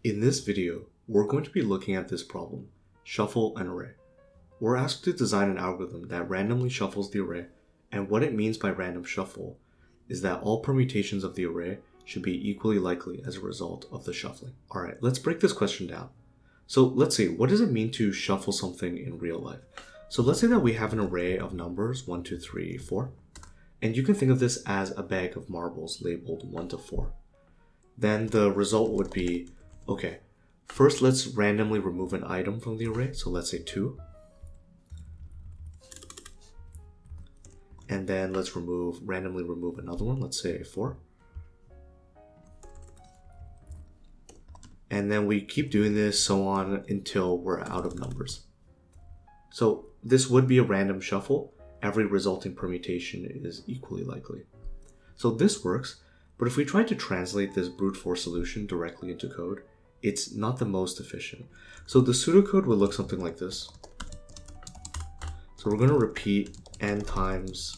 In this video, we're going to be looking at this problem, shuffle an array. We're asked to design an algorithm that randomly shuffles the array, and what it means by random shuffle is that all permutations of the array should be equally likely as a result of the shuffling. Alright, let's break this question down. So let's see, what does it mean to shuffle something in real life? So let's say that we have an array of numbers 1, 2, 3, 4, and you can think of this as a bag of marbles labeled 1 to 4. Then the result would be, okay, first let's randomly remove an item from the array, so let's say 2. And then let's randomly remove another one, let's say 4. And then we keep doing this so on until we're out of numbers. So this would be a random shuffle. Every resulting permutation is equally likely. So this works, but if we try to translate this brute force solution directly into code, it's not the most efficient. So the pseudocode would look something like this. So we're going to repeat n times,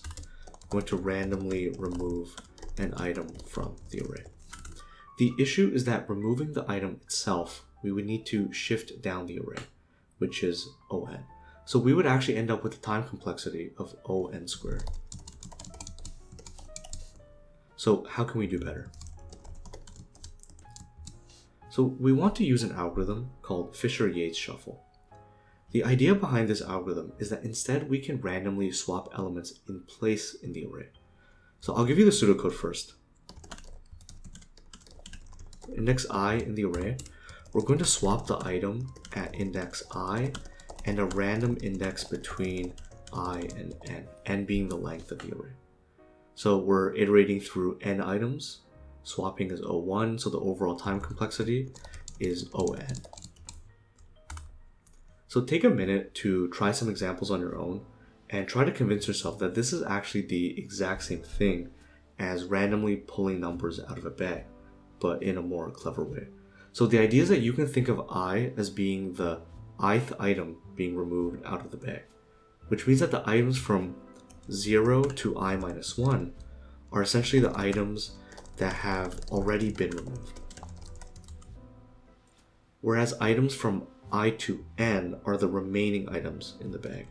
going to randomly remove an item from the array. The issue is that removing the item itself, we would need to shift down the array, which is on. So we would actually end up with a time complexity of on squared. So how can we do better? So we want to use an algorithm called Fisher-Yates shuffle. The idea behind this algorithm is that instead we can randomly swap elements in place in the array. So I'll give you the pseudocode first. Index I in the array, we're going to swap the item at index I and a random index between I and n being the length of the array. So we're iterating through n items, swapping is O1, so the overall time complexity is On. So take a minute to try some examples on your own and try to convince yourself that this is actually the exact same thing as randomly pulling numbers out of a bag, but in a more clever way. So the idea is that you can think of I as being the ith item being removed out of the bag, which means that the items from 0 to I minus 1 are essentially the items that have already been removed. Whereas items from I to n are the remaining items in the bag.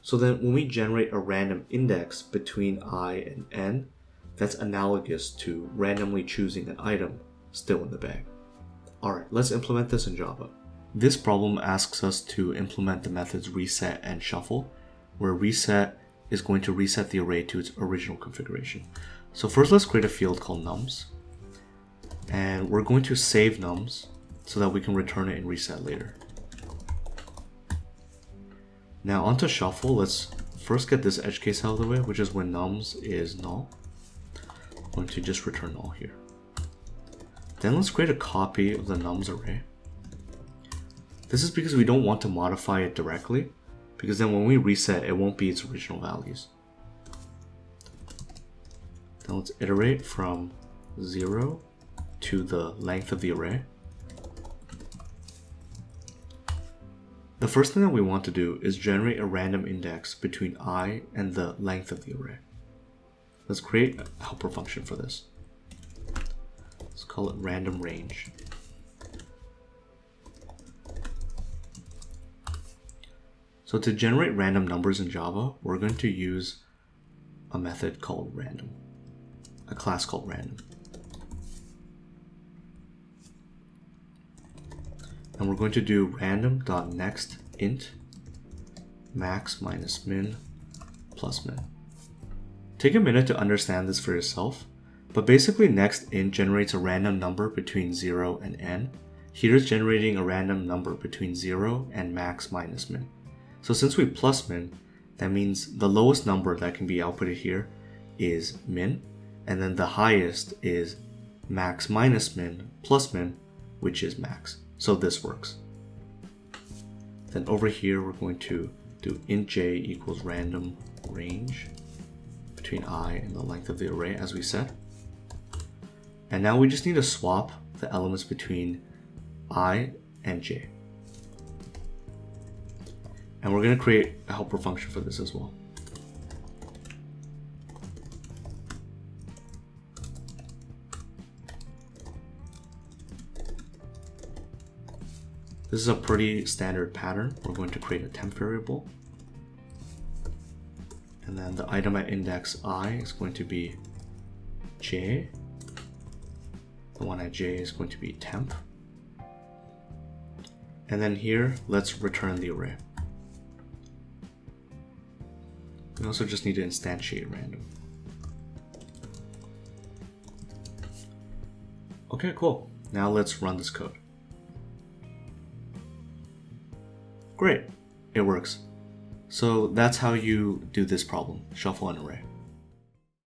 So then when we generate a random index between I and n, that's analogous to randomly choosing an item still in the bag. Alright, let's implement this in Java. This problem asks us to implement the methods reset and shuffle, where reset is going to reset the array to its original configuration. So first let's create a field called nums, and we're going to save nums so that we can return it in reset later. Now onto shuffle, let's first get this edge case out of the way, which is when nums is null. I'm going to just return null here. Then let's create a copy of the nums array. This is because we don't want to modify it directly, because then when we reset, it won't be its original values. Then let's iterate from 0 to the length of the array. The first thing that we want to do is generate a random index between I and the length of the array. Let's create a helper function for this. Let's call it random range. So to generate random numbers in Java, we're going to use a method called random, a class called random. And we're going to do random.nextInt max minus min plus min. Take a minute to understand this for yourself, but basically nextInt generates a random number between 0 and n. Here it's generating a random number between 0 and max minus min. So since we plus min, that means the lowest number that can be outputted here is min, and then the highest is max minus min plus min, which is max. So this works. Then over here, we're going to do int j equals random range between I and the length of the array as we said. And now we just need to swap the elements between I and j. And we're going to create a helper function for this as well. This is a pretty standard pattern. We're going to create a temp variable. And then the item at index I is going to be j. The one at j is going to be temp. And then here, let's return the array. We also just need to instantiate random. Okay, cool. Now let's run this code. Great, it works. So that's how you do this problem, shuffle an array.